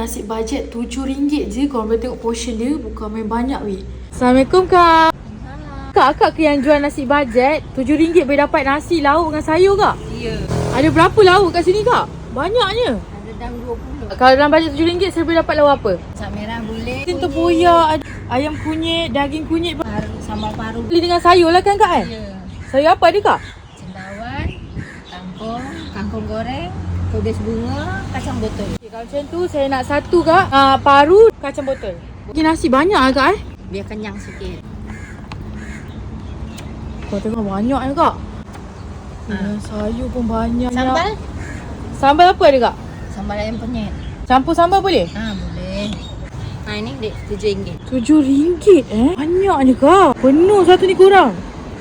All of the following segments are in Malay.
Nasi bajet RM7 je. Korang boleh tengok portion dia. Bukan main banyak weh. Assalamualaikum Kak. Kak ke yang jual nasi bajet RM7 boleh dapat nasi, lauk dengan sayur kak? Ya. Ada berapa lauk kat sini kak? Banyaknya. Ada dalam 20. Kalau dalam bajet RM7 saya boleh dapat lauk apa? Masak merah boleh. Tempoyak, ayam kunyit, daging kunyit. Sambal paru. Beli dengan sayur lah kan kak kan? Ya. Sayur apa ada kak? Cendawan, kangkung goreng, kubis bunga, kacang botol. Okay, kalau macam tu saya nak satu kak. Paru, kacang botol. Mungkin nasi banyak lah kak Biar kenyang sikit. Kau tengok banyak ya kak. Sayur pun banyak. Sambal? Sambal apa ada kak? Sambal ayam penyet. Campur sambal boleh? Boleh. Ini dek RM7. RM7 Banyaknya kak. Penuh satu ni kurang.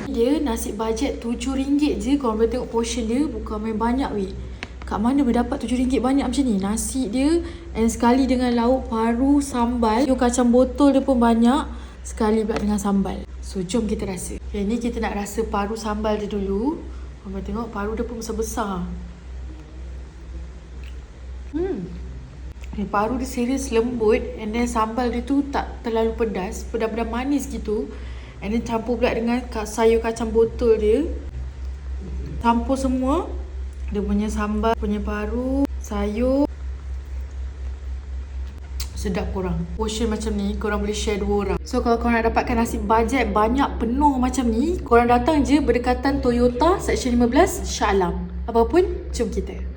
Dia nasi bajet RM7 je. Korang boleh tengok portion dia. Bukan main banyak weh. Kat mana boleh dapat RM7 banyak macam ni? Nasi dia and sekali dengan lauk paru, sambal. Kacang botol dia pun banyak. Sekali pula dengan sambal. So jom kita rasa. Yang ni kita nak rasa paru sambal dia dulu. Korang boleh tengok paru dia pun besar-besar. Paru dia serius lembut. And then sambal dia tu tak terlalu pedas. Pedas-pedas manis gitu. And then campur pula dengan sayur kacang botol dia. Campur semua. Dia punya sambal, punya paru, sayur. Sedap korang. Portion macam ni korang boleh share 2 orang. So kalau korang nak dapatkan nasi bajet banyak penuh macam ni, korang datang je berdekatan Toyota Section 15 Shah Alam. Apa pun, jom kita.